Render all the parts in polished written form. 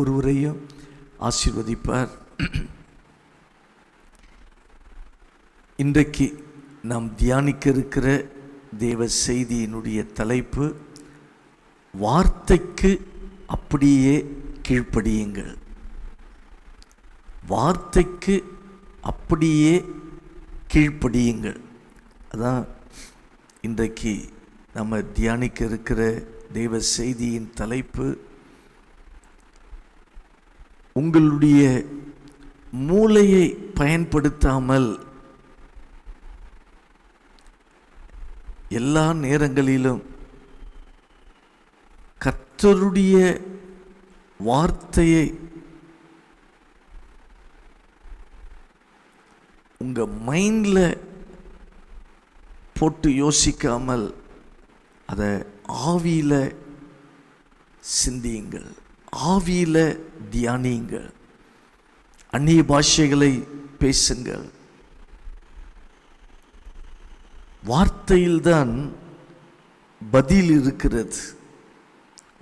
ஒருவரையும் ஆசீர்வதிப்பார். இன்றைக்கு நாம் தியானிக்க இருக்கிற தேவ செய்தியினுடைய தலைப்பு, வார்த்தைக்கு அப்படியே கீழ்ப்படியுங்கள். வார்த்தைக்கு அப்படியே கீழ்ப்படியுங்கள். அதான் இன்றைக்கு நம்ம தியானிக்க இருக்கிற தேவ செய்தியின் தலைப்பு. உங்களுடைய மூளையை பயன்படுத்தாமல் எல்லா நேரங்களிலும் கர்த்தருடைய வார்த்தையை உங்க மைண்ட்ல போட்டு யோசிக்காமல் அதை ஆவியில சிந்தியுங்கள், ஆவியில தியானியுங்கள், அந்நிய பாஷைகளை பேசுங்கள். வார்த்தையில்தான் பதில் இருக்கிறது.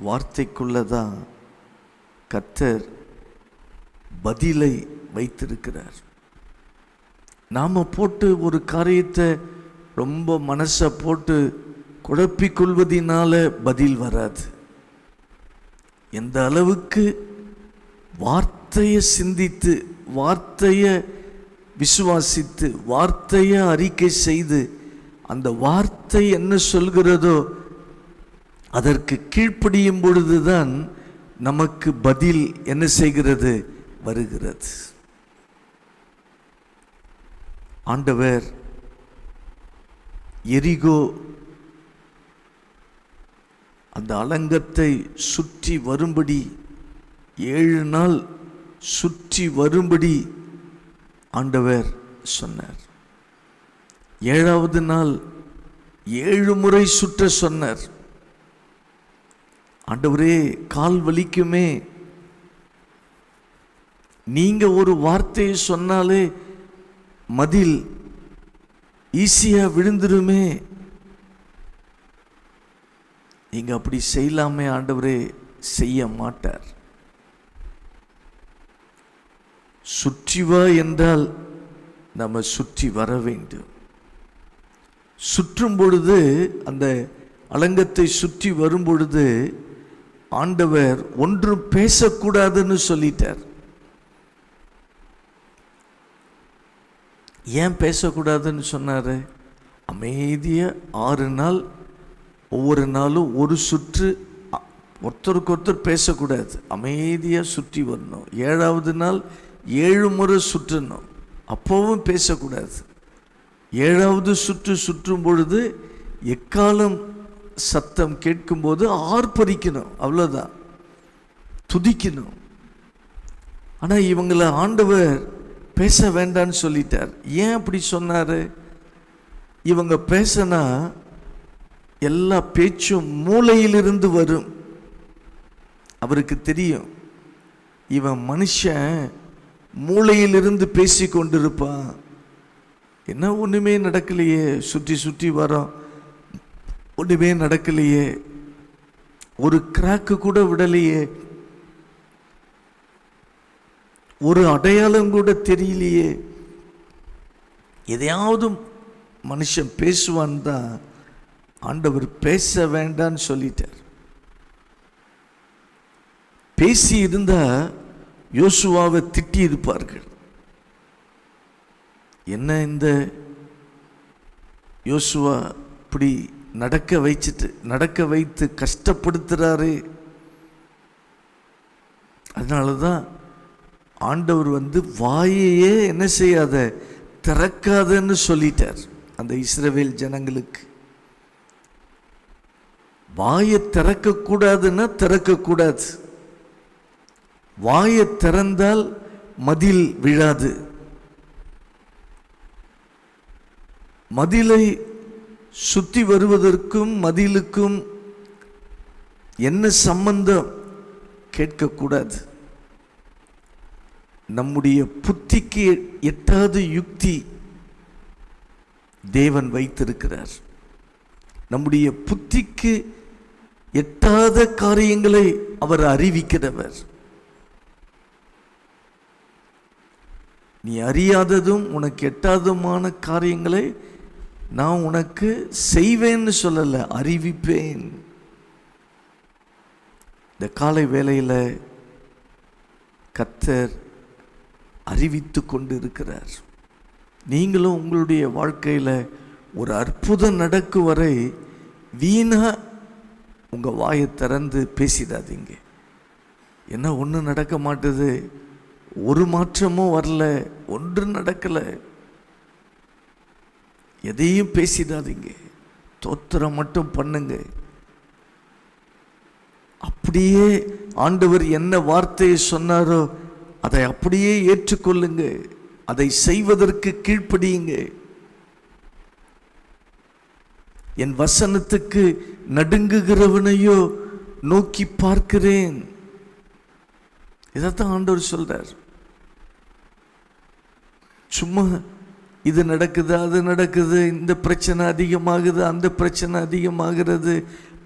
வார்த்தைக்குள்ளதான் கர்த்தர் பதிலை வைத்திருக்கிறார். நாம போட்டு ஒரு காரியத்தை ரொம்ப மனசை போட்டு குழப்பிக்கொள்வதினால பதில் வராது. எந்த அளவுக்கு வார்த்தையை சிந்தித்து, வார்த்தையை விசுவாசித்து, வார்த்தையை அறிக்கை செய்து, அந்த வார்த்தை என்ன சொல்கிறதோ அதற்கு கீழ்ப்படியும் பொழுதுதான் நமக்கு பதில் என்ன செய்கிறது, வருகிறது. ஆண்டவர் எரிகோ அந்த அலங்கத்தை சுற்றி வரும்படி 7 நாள் சுற்றி வரும்படி ஆண்டவர் சொன்னார். 7வது நாள் 7 முறை சுற்ற சொன்னார். ஆண்டவரே, கால் வலிக்குமே, நீங்க ஒரு வார்த்தையை சொன்னாலே மதில் ஈஸியா விழுந்துருமே, நீங்க அப்படி செய்யலாமே ஆண்டவரே. செய்ய மாட்டார். சுற்றி வா என்றால் நம்ம சுற்றி வர வேண்டும். சுற்றும் பொழுது, அந்த அலங்கத்தை சுற்றி வரும் பொழுது ஆண்டவர் ஒன்றும் பேசக்கூடாதுன்னு சொல்லிட்டார். ஏன் பேசக்கூடாதுன்னு சொன்னாரு? அமைதியா 6 நாள், ஒவ்வொரு நாளும் ஒரு சுற்று, ஒருத்தருக்கு ஒருத்தர் பேசக்கூடாது, அமைதியா சுற்றி வரணும். 7வது நாள் 7 முறை சுற்றணும், அப்பவும் பேசக்கூடாது. 7வது சுற்று சுற்றும் பொழுது எக்காலம் சத்தம் கேட்கும்போது ஆர்ப்பரிக்கணும், அவ்வளோதான், துதிக்கணும். ஆனா இவங்களை ஆண்டவர் பேச வேண்டான்னு சொல்லிட்டார். ஏன் அப்படி சொன்னாரு? இவங்க பேசினா எல்லா பேச்சும் மூளையிலிருந்து வரும். அவருக்கு தெரியும், இவன் மனுஷன் மூளையிலிருந்து பேசி கொண்டிருப்பான். என்ன ஒண்ணுமே நடக்கலையே, சுற்றி சுற்றி வரோம், ஒண்ணுமே நடக்கலையே, ஒரு கிராக்கு கூட விடலையே, ஒரு அடையாளம் கூட தெரியலையே, எதையாவது மனுஷன் பேசுவான் தான் ஆண்டவர் பேச வேண்டான்னு சொல்லிட்டார். பேசி இருந்தா யோசுவாவை திட்டி இருப்பார்கள். என்ன இந்த யோசுவா இப்படி நடக்க வைத்து கஷ்டப்படுத்துறாரு. அதனாலதான் ஆண்டவர் வாயையே என்ன செய்யாத, திறக்காதன்னு சொல்லிட்டார் அந்த இஸ்ரவேல் ஜனங்களுக்கு. வாயை திறக்கக்கூடாதுன்னா திறக்கக்கூடாது. வாயை திறந்தால் மதில் விழாது. மதிலை சுத்தி வருவதற்கும் மதிலுக்கும் என்ன சம்பந்தம் கேட்கக்கூடாது. நம்முடைய புத்திக்கு எட்டாத யுக்தி தேவன் வைத்திருக்கிறார். நம்முடைய புத்திக்கு எட்டாத காரியங்களை அவர் அறிவிக்கிறவர். நீ அறியாததும் உனக்கு எட்டாததுமான காரியங்களை நான் உனக்கு செய்வேன்னு சொல்லலை, அறிவிப்பேன். இந்த காலை வேளையில் கர்த்தர் அறிவித்து கொண்டு இருக்கிறார். நீங்களும் உங்களுடைய வாழ்க்கையில் ஒரு அற்புதம் நடக்கும் வரை வீணா உங்கள் வாயை திறந்து பேசிடாதீங்க. என்ன ஒன்றும் நடக்க மாட்டுது, ஒரு மாற்றமும் வரல, ஒன்றும் நடக்கலை, எதையும் பேசிடாதீங்க. தோத்திரம் மட்டும் பண்ணுங்க. அப்படியே ஆண்டவர் என்ன வார்த்தையை சொன்னாரோ அதை அப்படியே ஏற்றுக்கொள்ளுங்க. அதை செய்வதற்கு கீழ்ப்படியுங்க. என் வசனத்துக்கு நடுங்குகிறவனையோ நோக்கி பார்க்கிறேன். இதைத்தான் ஆண்டவர் சொல்றார். சும்மா இது நடக்குது, அது நடக்குது, இந்த பிரச்சனை அதிகமாகுது, அந்த பிரச்சனை அதிகமாகிறது,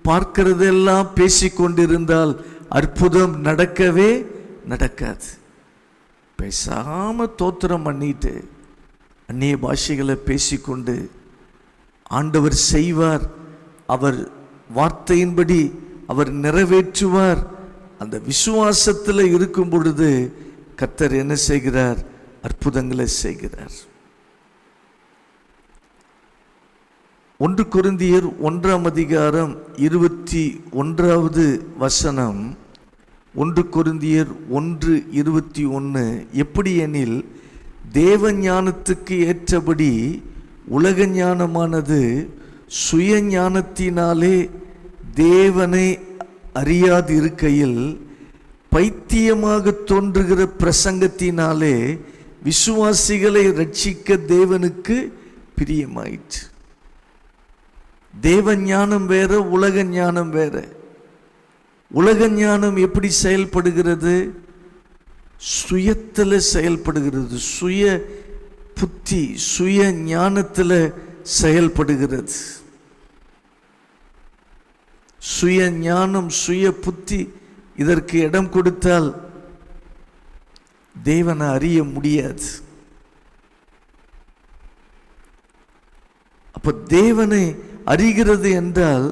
பார்க்கிறதெல்லாம் பேசிக்கொண்டிருந்தால் அற்புதம் நடக்கவே நடக்காது. பேசாம தோத்திரம் பண்ணிட்டு அந்நிய பாஷைகளை பேசிக்கொண்டு ஆண்டவர் செய்வார், அவர் வார்த்தையின்படி அவர் நிறைவேற்றுவார். அந்த விசுவாசத்தில் இருக்கும் பொழுது கர்த்தர் என்ன செய்கிறார்? அற்புதங்களை செய்கிறார். 1 கொரிந்தியர் 1ஆம் அதிகாரம் 21வது வசனம். 1 கொரிந்தியர் 1:21. எப்படி எனில் தேவ ஞானத்துக்கு ஏற்றபடி உலக ஞானமானது சுய ஞானத்தினாலே தேவனை அறியாது இருக்கையில் பைத்தியமாக தோன்றுகிற பிரசங்கத்தினாலே விசுவாசிகளை ரட்சிக்க தேவனுக்கு பிரியமாயிற்று. தேவ ஞானம் வேற, உலக ஞானம் வேற. உலக ஞானம் எப்படி செயல்படுகிறது? சுயத்தில் செயல்படுகிறது, சுய புத்தி, சுய ஞானத்தில் செயல்படுகிறது. சுய ஞானம், சுய புத்தி இதற்கு இடம் கொடுத்தால் தேவனை அறிய முடியாது. அப்ப தேவனை அறிகிறது என்றால்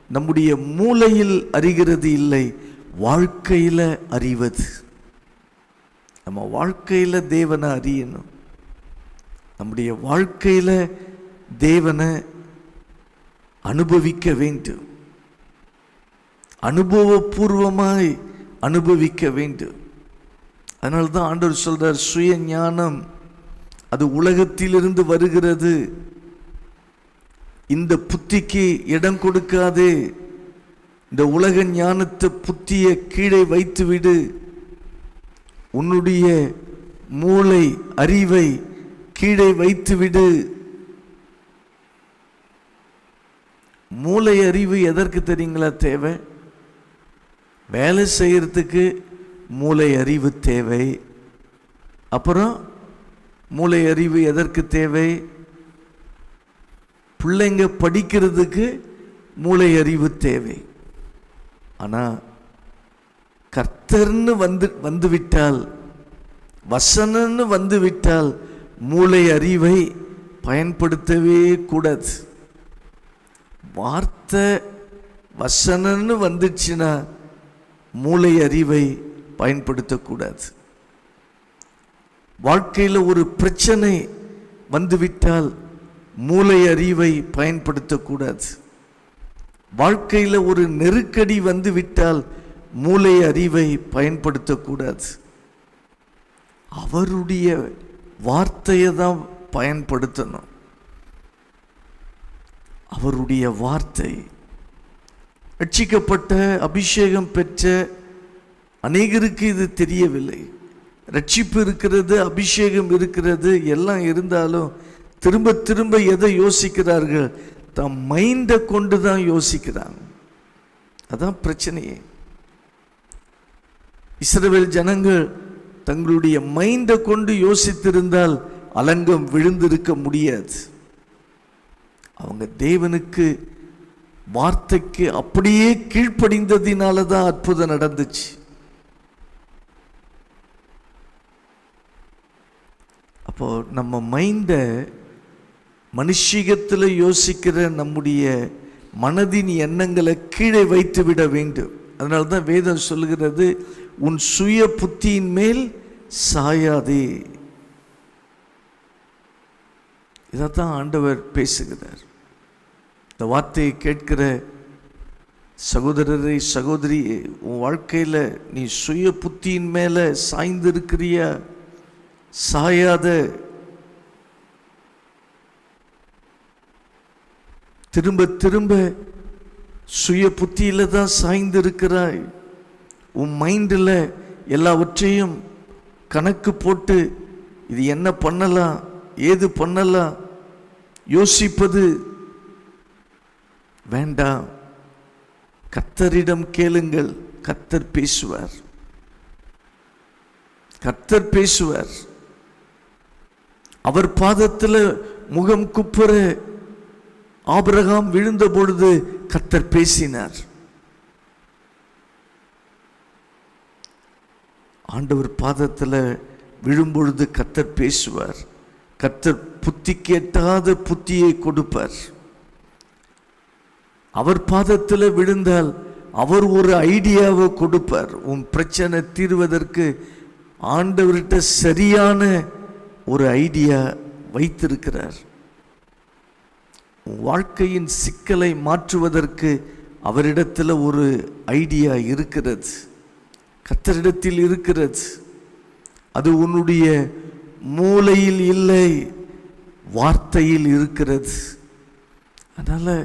நம்முடைய மூளையில் அறிகிறது இல்லை, வாழ்க்கையில் அறிவது. நம்ம வாழ்க்கையில் தேவனை அறியணும். நம்முடைய வாழ்க்கையில் தேவனை அனுபவிக்க வேண்டும், அனுபவபூர்வமாய் அனுபவிக்க வேண்டும். அதனால தான் ஆண்டவர் சொல்றார், சுய ஞானம் அது உலகத்திலிருந்து வருகிறது, இந்த புத்திக்கு இடம் கொடுக்காதே, இந்த உலக ஞானத்தை புத்தியை கீழே வைத்துவிடு, உன்னுடைய மூளை அறிவை கீழே வைத்துவிடு. மூளை அறிவு எதற்கு தெரியுங்களா தேவை? வேலை செய்யறதுக்கு மூளை அறிவு தேவை. அப்புறம் மூளை அறிவு எதற்கு தேவை? பிள்ளைங்க படிக்கிறதுக்கு மூளை அறிவு தேவை. ஆனால் கர்த்தர்னு வந்துவிட்டால், வசனன்னு வந்துவிட்டால் மூளை அறிவை பயன்படுத்தவே கூடாது. வார்த்தை வசனன்னு வந்துச்சுன்னா மூளை அறிவை பயன்படுத்தக்கூடாது. வாழ்க்கையில் ஒரு பிரச்சனை வந்துவிட்டால் மூளை அறிவை பயன்படுத்தக்கூடாது. வாழ்க்கையில் ஒரு நெருக்கடி வந்துவிட்டால் மூளை அறிவை பயன்படுத்தக்கூடாது. அவருடைய வார்த்தையை தான் பயன்படுத்தணும். அவருடைய வார்த்தை. ரட்சிக்கப்பட்ட அபிஷேகம் பெற்ற அநேகருக்கு இது தெரியவில்லை. ரட்சிப்பு இருக்கிறது, அபிஷேகம் இருக்கிறது, எல்லாம் இருந்தாலும் திரும்ப திரும்ப எதை யோசிக்கிறார்கள்? தம் மைண்டை கொண்டு தான் யோசிக்கிறாங்க. அதான் பிரச்சனையே. இஸ்ரவேல் ஜனங்கள் தங்களுடைய மைண்டை கொண்டு யோசித்திருந்தால் அலங்கம் விழுந்திருக்க முடியாது. அவங்க தேவனுக்கு வார்த்தைக்கு அப்படியே கீழ்ப்படிந்ததினால தான் அற்புதம் நடந்துச்சு. அப்போ நம்ம மைண்டை மனுஷிகத்தில் யோசிக்கிற நம்முடைய மனதின் எண்ணங்களை கீழே வைத்து விட வேண்டும். அதனால தான் வேதம் சொல்லுகிறது, உன் சுய புத்தியின் மேல் சாயாதே. இதைத்தான் ஆண்டவர் பேசுகிறார். இந்த வார்த்தையை கேட்கிற சகோதரரை, சகோதரி, உன் வாழ்க்கையில் நீ சுய புத்தியின் மேலே சாய்ந்து இருக்கிறியா? சாயாத. திரும்ப திரும்ப சுய புத்தியில தான் சாய்ந்து இருக்கிறாய். உன் மைண்டில் எல்லாவற்றையும் கணக்கு போட்டு இது என்ன பண்ணலாம், ஏது பண்ணலாம் யோசிப்பது வேண்டாம். கர்த்தரிடம் கேளுங்கள், கர்த்தர் பேசுவார். கர்த்தர் பேசுவார். அவர் பாதத்தில் முகம் குப்புற ஆபிரகாம் விழுந்த பொழுது கர்த்தர் பேசினார். ஆண்டவர் பாதத்தில் விழும்பொழுது கர்த்தர் பேசுவார். கர்த்தர் புத்தி கேட்டாத புத்தியை கொடுப்பார். அவர் பாதத்தில் விழுந்தால் அவர் ஒரு ஐடியாவை கொடுப்பார். உன் பிரச்சனை தீர்வதற்கு ஆண்டவர்கிட்ட சரியான ஒரு ஐடியா வைத்திருக்கிறார். வாழ்க்கையின் சிக்கலை மாற்றுவதற்கு அவரிடத்தில் ஒரு ஐடியா இருக்கிறது, கர்த்தரிடத்தில் இருக்கிறது. அது உன்னுடைய மூளையில் இல்லை, வார்த்தையில் இருக்கிறது. அதனால்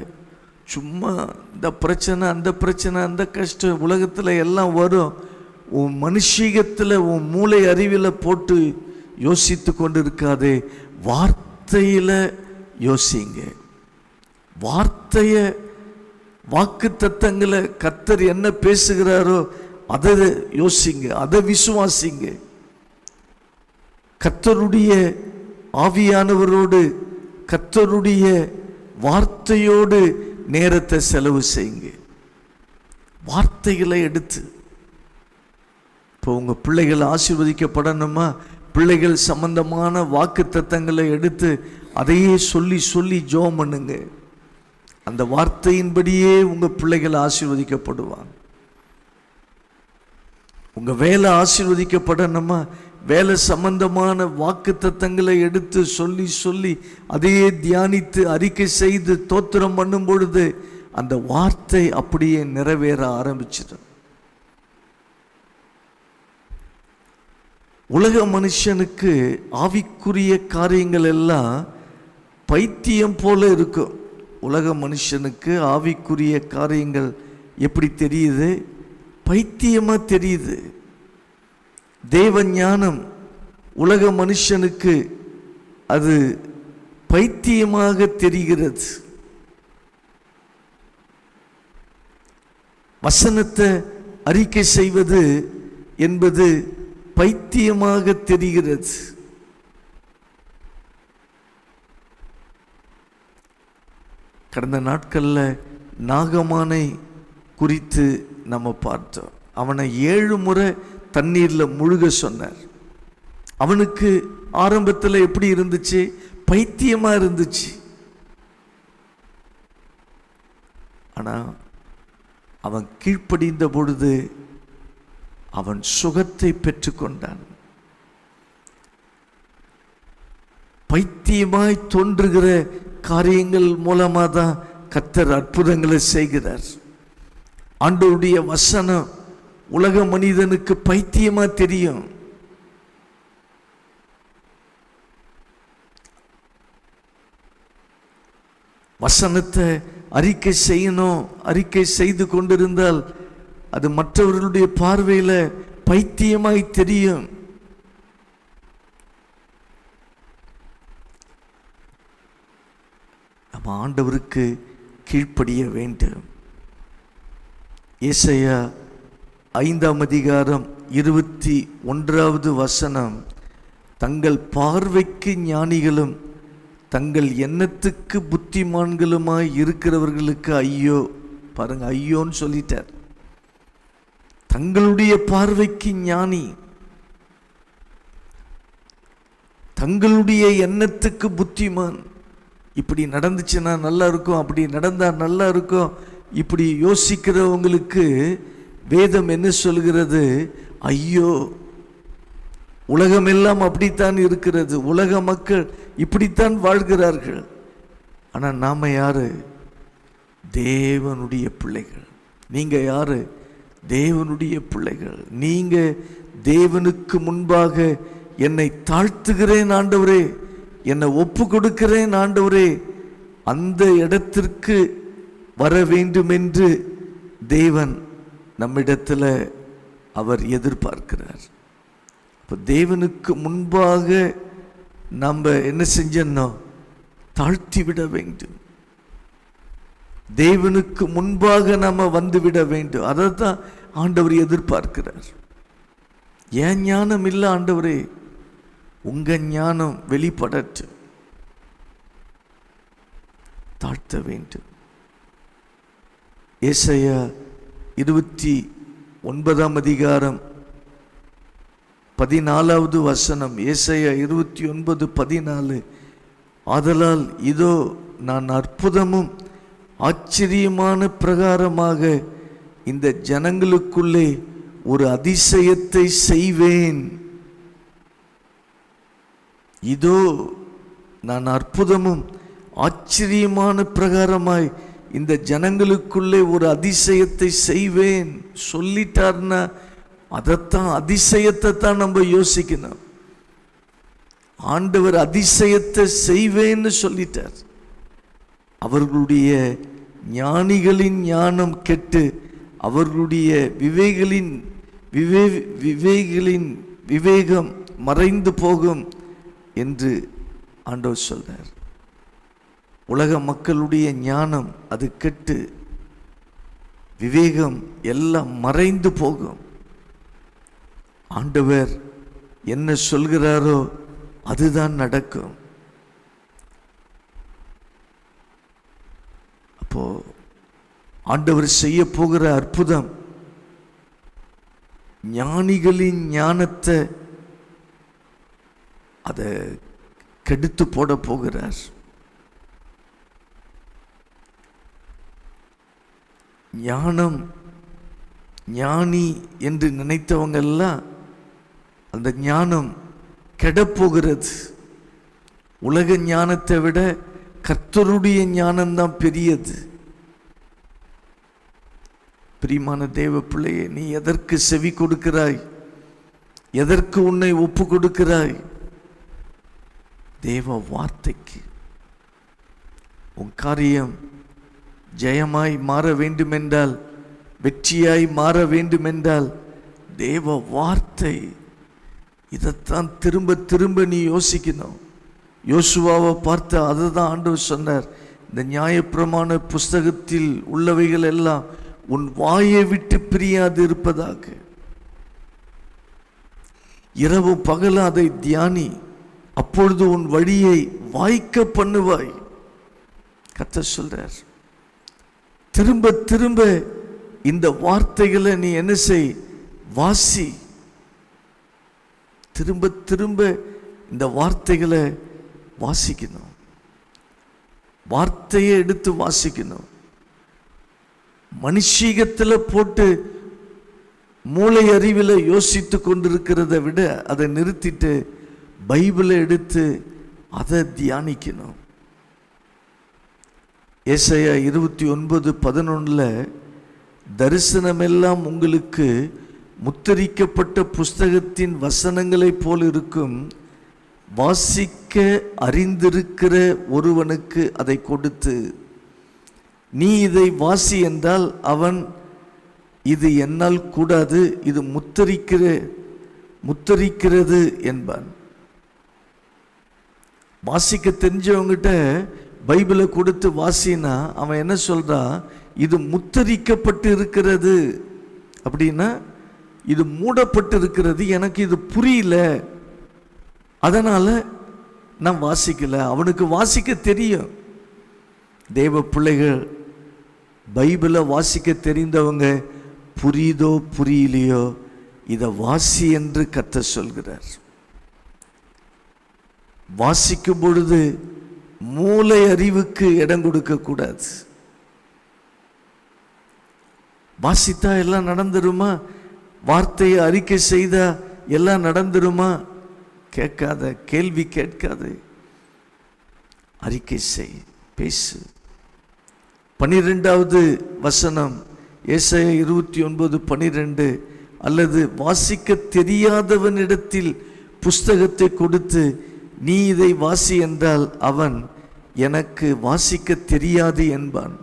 சும்மா இந்த பிரச்சனை, அந்த பிரச்சனை, அந்த கஷ்டம் உலகத்தில் எல்லாம் வரும். உன் மனுஷீகத்தில், உன் மூளை அறிவில் போட்டு யோசித்து கொண்டு இருக்காதே, வார்த்தையில் யோசிங்க. வார்த்தைய, வாக்கு தத்தங்களை, கர்த்தர் என்ன பேசுகிறாரோ அதை யோசிங்க, அதை விசுவாசிங்க. கர்த்தருடைய ஆவியானவரோடு, கர்த்தருடைய வார்த்தையோடு நேரத்தை செலவு செய்யுங்க. வார்த்தைகளை எடுத்து, இப்போ உங்கள் பிள்ளைகள் ஆசீர்வதிக்கப்படணுமா, பிள்ளைகள் சம்பந்தமான வாக்கு தத்தங்களை எடுத்து அதையே சொல்லி சொல்லி ஜெபம் பண்ணுங்க. அந்த வார்த்தையின்படியே உங்கள் பிள்ளைகள் ஆசீர்வதிக்கப்படுவாங்க. உங்கள் வேலை ஆசீர்வதிக்கப்படணுமா, வேலை சம்பந்தமான வாக்கு தத்தங்களை எடுத்து சொல்லி சொல்லி அதையே தியானித்து அறிக்கை செய்து தோத்திரம் பண்ணும் பொழுது அந்த வார்த்தை அப்படியே நிறைவேற ஆரம்பிச்சிடும். உலக மனுஷனுக்கு ஆவிக்குரிய காரியங்கள் எல்லாம் பைத்தியம் போல இருக்கும். உலக மனுஷனுக்கு ஆவிக்குரிய காரியங்கள் எப்படி தெரியுது? பைத்தியமா தெரியுது. தேவ ஞானம் உலக மனுஷனுக்கு அது பைத்தியமாக தெரிகிறது. வசனத்தை அறிக்கை செய்வது என்பது பைத்தியமாக தெரிகிறது. கடந்த நாட்களில் நாகமானை குறித்து நம்ம பார்த்தோம். அவனை 7 முறை தண்ணீரில் முழுக சொன்னார். அவனுக்கு ஆரம்பத்தில் எப்படி இருந்துச்சு? பைத்தியமாக இருந்துச்சு. ஆனால் அவன் கீழ்ப்படிந்த பொழுது அவன் சுகத்தை பெற்றுக்கொண்டான். பைத்தியமாய் தோன்றுகிற காரியங்கள் மூலமாக தான் கர்த்தர் அற்புதங்களை செய்கிறார். ஆண்டவருடைய வசனம் உலக மனிதனுக்கு பைத்தியமா தெரியும். வசனத்தை அறிக்கை செய்யணும், அறிக்கை செய்து கொண்டிருந்தால் அது மற்றவர்களுடைய பார்வையில் பைத்தியமாய் தெரியும். நம்ம ஆண்டவருக்கு கீழ்ப்படிய வேண்டும். ஏசாயா 5ஆம் அதிகாரம் 21வது வசனம், தங்கள் பார்வைக்கு ஞானிகளும் தங்கள் எண்ணத்துக்கு புத்திமான்களுமாய் இருக்கிறவர்களுக்கு ஐயோ. பாருங்க, ஐயோன்னு சொல்லிட்டார். தங்களுடைய பார்வைக்கு ஞானி, தங்களுடைய எண்ணத்துக்கு புத்திமான். இப்படி நடந்துச்சுன்னா நல்லா இருக்கும், அப்படி நடந்தா நல்லா இருக்கும், இப்படி யோசிக்கிறவங்களுக்கு வேதம் என்ன சொல்கிறது? ஐயோ, உலகமெல்லாம் அப்படித்தான் இருக்கிறது, உலக மக்கள் இப்படித்தான் வாழ்கிறார்கள். ஆனால் நாம யாரு? தேவனுடைய பிள்ளைகள். நீங்க யாரு? தேவனுடைய பிள்ளைகள். நீங்க தேவனுக்கு முன்பாக என்னை தாழ்த்துகிறேன் ஆண்டவரே, என்னை ஒப்பு கொடுக்கிறேன் ஆண்டவரே, அந்த இடத்திற்கு வர வேண்டும் என்று தேவன் நம்மிடத்தில் அவர் எதிர்பார்க்கிறார். இப்போ தேவனுக்கு முன்பாக நம்ம என்ன செஞ்சோம்? தாழ்த்தி விட வேண்டும். தேவனுக்கு முன்பாக நம்ம வந்துவிட வேண்டும். அதை தான் ஆண்டவர் எதிர்பார்க்கிறார். ஏன் ஞானம் இல்லை ஆண்டவரே, உங்க ஞானம் வெளிப்படற்று. தாழ்த்த வேண்டும். ஏசாயா 29 அதிகாரம் 14வது வசனம். ஏசாயா 29:14. ஆதலால் இதோ நான் அற்புதமும் ஆச்சரியமான பிரகாரமாக இந்த ஜனங்களுக்குள்ளே ஒரு அதிசயத்தை செய்வேன். இதோ நான் அற்புதமும் ஆச்சரியமான பிரகாரமாய் இந்த ஜனங்களுக்குள்ளே ஒரு அதிசயத்தை செய்வேன் சொல்லிட்டார்னா அதைத்தான், அதிசயத்தை தான் நம்ம யோசிக்கணும். ஆண்டவர் அதிசயத்தை செய்வேன்னு சொல்லிட்டார். அவர்களுடைய ஞானிகளின் ஞானம் கெட்டு அவர்களுடைய விவேகம் மறைந்து போகும் என்று ஆண்டவர் சொல்றார். உலக மக்களுடைய ஞானம் அது கெட்டு விவேகம் எல்லாம் மறைந்து போகும். ஆண்டவர் என்ன சொல்கிறாரோ அதுதான் நடக்கும். அப்போ ஆண்டவர் செய்ய போகிற அற்புதம் ஞானிகளின் ஞானத்தை அதை கெடுத்து போட போகிறார். ஞானம் ஞானி என்று நினைத்தவங்க எல்லாம் அந்த ஞானம் கெடப்போகிறது. உலக ஞானத்தை விட கர்த்தருடைய ஞானம்தான் பெரியது. பிரியமான தேவ பிள்ளையே, நீ எதற்கு செவி கொடுக்கிறாய்? எதற்கு உன்னை ஒப்பு கொடுக்கிறாய்? தேவ வார்த்தைக்கு. உன் காரியம் ஜெயமாய் மாற வேண்டுமென்றால், வெற்றியாய் மாற வேண்டுமென்றால் தேவ வார்த்தை. இதைத்தான் திரும்ப திரும்ப நீ யோசிக்கணும். யோசுவாவை பார்த்து அதை தான் ஆண்டவர் சொன்னார். இந்த நியாயப்பிரமாண புஸ்தகத்தில் உள்ளவைகள் எல்லாம் உன் வாயை விட்டு பிரியாது இருப்பதாக. இரவு பகலும் அதை தியானி, அப்பொழுது உன் வழியை வாய்க்க பண்ணுவாய். கர்த்தர் சொல்றார். திரும்ப திரும்ப இந்த வார்த்தைகளை நீ என்ன செய்? வாசி. திரும்ப திரும்ப இந்த வார்த்தைகளை வாசிக்கணும். வார்த்தையை எடுத்து வாசிக்கணும். மனுஷீகத்தில் போட்டு மூளை அறிவில் யோசித்து கொண்டிருக்கிறத விட அதை நிறுத்திட்டு பைபிளை எடுத்து அதை தியானிக்கணும். ஏசாயா 29:11 தரிசனமெல்லாம் உங்களுக்கு முத்திரிக்கப்பட்ட புஸ்தகத்தின் வசனங்களைப் போல் இருக்கும். வாசிக்க அறிந்திருக்கிற ஒருவனுக்கு அதை கொடுத்து, நீ இதை வாசி என்றால் அவன் இது என்னால் கூடாது, இது முத்தரிக்கிறது என்பான். வாசிக்க தெரிஞ்சவங்கிட்ட பைபிளை கொடுத்து வாசினா அவன் என்ன சொல்றான்? இது முத்தரிக்கப்பட்டு இருக்கிறது. அப்படின்னா இது மூடப்பட்டு இருக்கிறது, எனக்கு இது புரியல, அதனால நான் வாசிக்கல. அவனுக்கு வாசிக்க தெரியும். தேவ பிள்ளைகள், பைபிளை வாசிக்க தெரிந்தவங்க புரியுதோ புரியலையோ இதை வாசி என்று கர்த்தர் சொல்கிறார். வாசிக்கும் பொழுது மூளை அறிவுக்கு இடம் கொடுக்க கூடாது. வாசித்தா எல்லாம் நடந்துருமா? வார்த்தையை அறிக்கை செய்தா எல்லாம் நடந்துருமா? கேட்காத, கேள்வி கேட்காது, அறிக்கை செய், பேசு. 12வது வசனம் ஏசாயா 29:12, அல்லது வாசிக்க தெரியாதவனிடத்தில் புஸ்தகத்தை கொடுத்து நீ இதை வாசி என்றால் அவன் எனக்கு வாசிக்க தெரியாது என்பான்.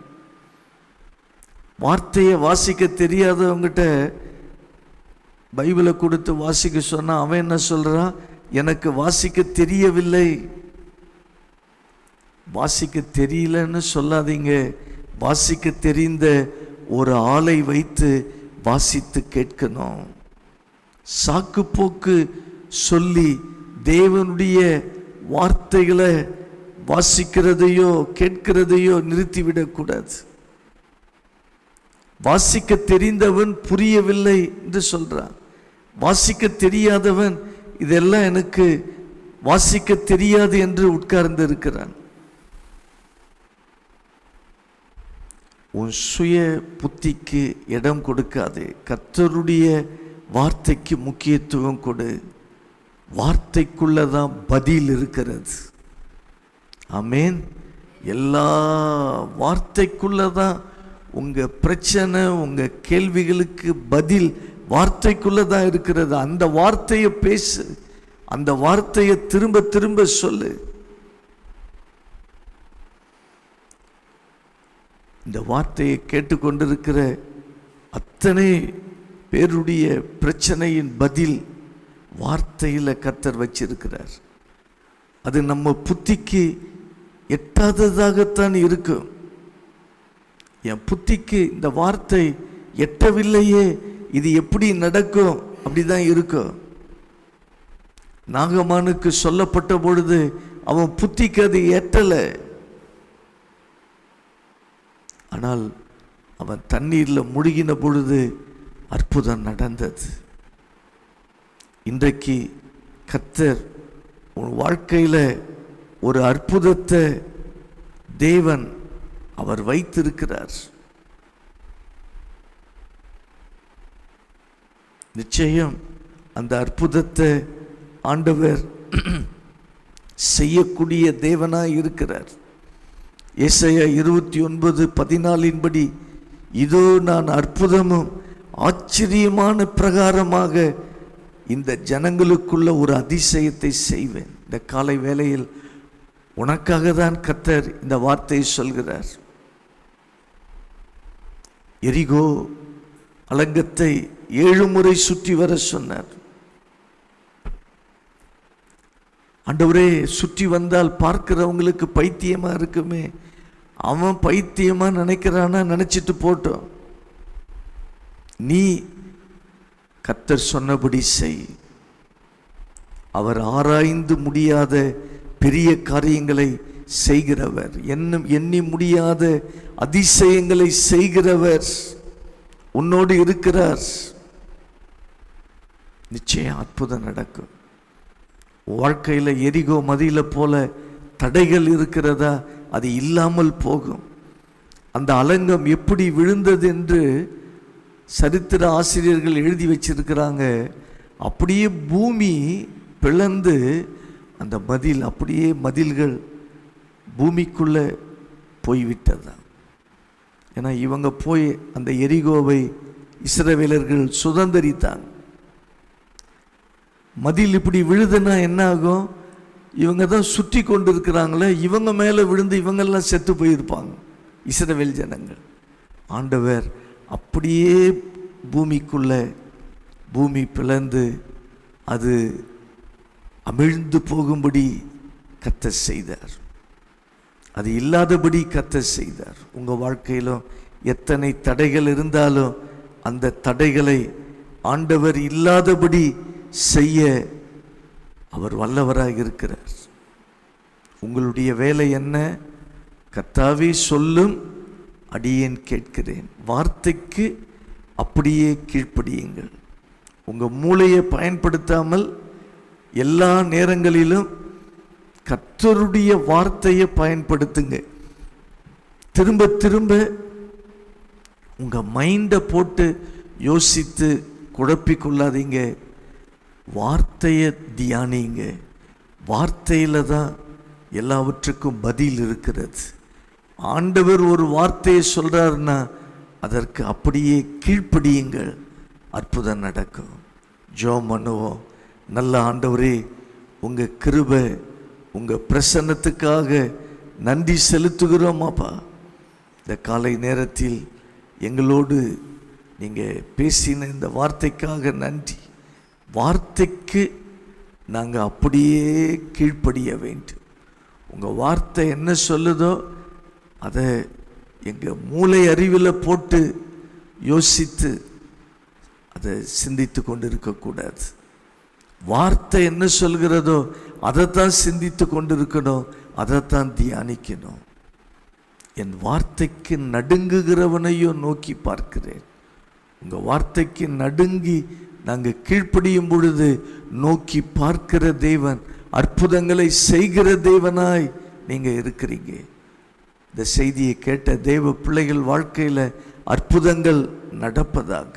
வார்த்தையை வாசிக்க தெரியாதவங்கிட்ட பைபிளை கொடுத்து வாசிக்க சொன்னா அவன் என்ன சொல்றான்? எனக்கு வாசிக்க தெரியவில்லை. வாசிக்க தெரியலன்னு சொல்லாதீங்க. வாசிக்க தெரிந்த ஒரு ஆளை வைத்து வாசித்து கேட்கணும். சாக்கு போக்கு சொல்லி தேவனுடைய வார்த்தைகளை வாசிக்கிறதையோ கேட்கிறதையோ நிறுத்திவிடக்கூடாது. வாசிக்க தெரிந்தவன் புரியவில்லை என்று சொல்றான். வாசிக்க தெரியாதவன் இதெல்லாம் எனக்கு வாசிக்க தெரியாது என்று உட்கார்ந்து இருக்கிறான். உன் சுய புத்திக்கு இடம் கொடுக்காதே. கர்த்தருடைய வார்த்தைக்கு முக்கியத்துவம் கொடு. வார்த்தைக்குள்ளதான் பதில் இருக்கிறது. ஆமென். எல்லா வார்த்தைக்குள்ளதான் உங்க பிரச்சனை, உங்க கேள்விகளுக்கு பதில் வார்த்தைக்குள்ளதான் இருக்கிறது. அந்த வார்த்தையை பேசு, அந்த வார்த்தையை திரும்ப திரும்ப சொல்லு. இந்த வார்த்தையை கேட்டுக்கொண்டிருக்கிற அத்தனை பேருடைய பிரச்சனையின் பதில் வார்த்தையில் கர்த்தர் வச்சிருக்கிறார். அது நம்ம புத்திக்கு எட்டாததாகத்தான் இருக்கும். என் புத்திக்கு இந்த வார்த்தை எட்டவில்லையே, இது எப்படி நடக்கும்? அப்படிதான் இருக்கும். நாகமானுக்கு சொல்லப்பட்ட பொழுது அவன் புத்திக்கு அது எட்டலை. ஆனால் அவன் தண்ணீரில் முழுகின பொழுது அற்புதம் நடந்தது. இன்றைக்கு கர்த்தர் உன் வாழ்க்கையில் ஒரு அற்புதத்தை தேவன் அவர் வைத்திருக்கிறார். நிச்சயம் அந்த அற்புதத்தை ஆண்டவர் செய்யக்கூடிய தேவனாய் இருக்கிறார். ஏசாயா 29:14 இதோ நான் அற்புதமும் ஆச்சரியமான பிரகாரமாக இந்த ஜனங்களுக்குள்ள ஒரு அதிசயத்தை செய்வேன். இந்த காலை வேளையில் உனக்காக தான் கர்த்தர் இந்த வார்த்தையை சொல்கிறார். எரிகோ அலங்கத்தை 7 முறை சுற்றி வர சொன்னார். ஆண்டவரே, சுற்றி வந்தால் பார்க்கிறவங்களுக்கு பைத்தியமா இருக்குமே. அவன் பைத்தியமா நினைக்கிறானா, நினைச்சிட்டு போட்டோம். நீ கர்த்தர் சொன்னபடி செய். அவர் ஆராய்ந்து முடியாத பெரிய காரியங்களை செய்கிறவர், எண்ணி முடியாத அதிசயங்களை செய்கிறவர் உன்னோடு இருக்கிறார். நிச்சயம் அற்புதம் நடக்கும். வாழ்க்கையில் எரிகோ மதியில போல தடைகள் இருக்கிறதா? அது இல்லாமல் போகும். அந்த அலங்கம் எப்படி விழுந்தது என்று சரித்திர ஆசிரியர்கள் எழுதி வச்சிருக்கிறாங்க. அப்படியே பூமி பிளந்து அந்த மதில், அப்படியே மதில்கள் பூமிக்குள்ள போய்விட்டதா. ஏன்னா இவங்க போய் அந்த எரிகோவை இஸ்ரவேலர்கள் சுதந்தரித்தாங்க. மதில் இப்படி விழுதுன்னா என்ன ஆகும்? இவங்க தான் சுற்றி கொண்டு இருக்கிறாங்களே, இவங்க மேலே விழுந்து இவங்கெல்லாம் செத்து போயிருப்பாங்க இஸ்ரவேல் ஜனங்கள். ஆண்டவர் அப்படியே பூமிக்குள்ள பூமி பிளந்து அது அமிழ்ந்து போகும்படி கர்த்தர் செய்தார். அது இல்லாதபடி கர்த்தர் செய்தார். உங்கள் வாழ்க்கையிலும் எத்தனை தடைகள் இருந்தாலும் அந்த தடைகளை ஆண்டவர் இல்லாதபடி செய்ய அவர் வல்லவராக இருக்கிறார். உங்களுடைய வேலை என்ன? கர்த்தாவே சொல்லும், அடியேன் கேட்கிறேன். வார்த்தைக்கு அப்படியே கீழ்ப்படியுங்கள். உங்கள் மூளையை பயன்படுத்தாமல் எல்லா நேரங்களிலும் கர்த்தருடைய வார்த்தையை பயன்படுத்துங்க. திரும்ப திரும்ப உங்க மைண்டை போட்டு யோசித்து குழப்பிக்கொள்ளாதீங்க. வார்த்தையை தியானிங்க. வார்த்தையில தான் எல்லாவற்றுக்கும் பதில் இருக்கிறது. ஆண்டவர் ஒரு வார்த்தையை சொல்றாருன்னா அதற்கு அப்படியே கீழ்ப்படியுங்கள், அற்புதம் நடக்கும். ஜெபம் பண்ணுவோம். நல்ல ஆண்டவரே, உங்க கிருபை, உங்க பிரசன்னத்துக்காக நன்றி செலுத்துகிறோம் அப்பா. இந்த காலை நேரத்தில் எங்களோடு நீங்க பேசின இந்த வார்த்தைக்காக நன்றி. வார்த்தைக்கு நாங்கள் அப்படியே கீழ்ப்படிய வேண்டும். உங்கள் வார்த்தை என்ன சொல்லுதோ அதை எங்கள் மூளை அறிவில் போட்டு யோசித்து அதை சிந்தித்து கொண்டு இருக்கக்கூடாது. வார்த்தை என்ன சொல்கிறதோ அதைத்தான் சிந்தித்து கொண்டு இருக்கணும், அதைத்தான் தியானிக்கணும். என் வார்த்தைக்கு நடுங்குகிறவனையும் நோக்கி பார்க்கிறேன். உங்கள் வார்த்தைக்கு நடுங்கி நாங்கள் கீழ்ப்படியும் பொழுது நோக்கி பார்க்கிற தேவன், அற்புதங்களை செய்கிற தேவனாய் நீங்கள் இருக்கிறீங்க. இந்த செய்தியை கேட்ட தேவ பிள்ளைகள் வாழ்க்கையில் அற்புதங்கள் நடப்பதாக.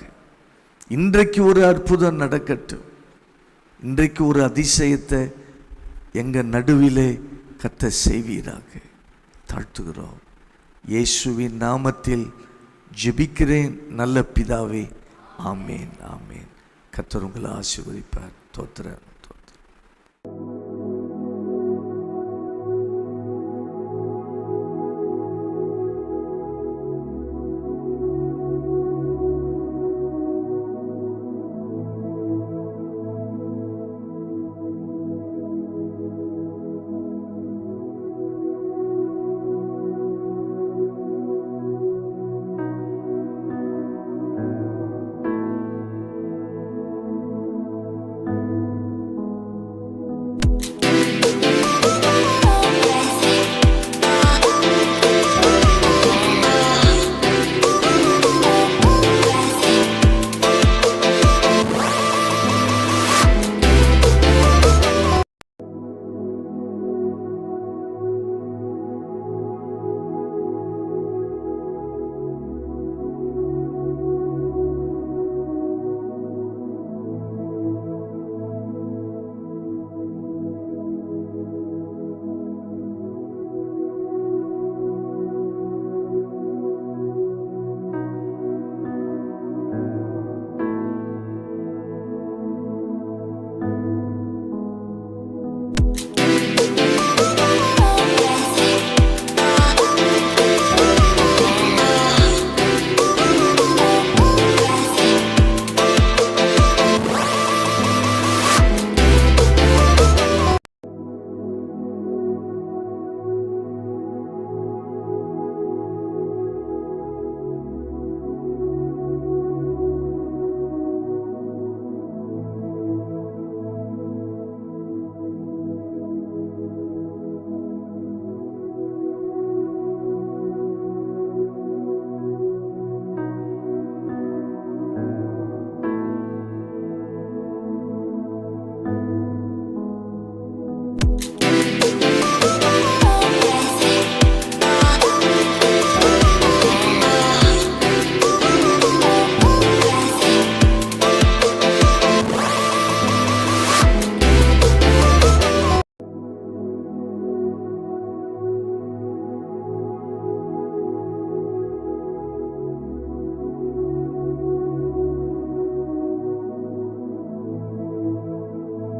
இன்றைக்கு ஒரு அற்புதம் நடக்கட்டும். இன்றைக்கு ஒரு அதிசயத்தை எங்கள் நடுவிலே கர்த்தர் செய்வீராக. தாழ்த்துகிறோம். இயேசுவின் நாமத்தில் ஜெபிக்கிறேன் நல்ல பிதாவே. ஆமேன், ஆமேன். கர்த்தர் உங்களை ஆசீர்வதிப்பார். தோத்திரம்.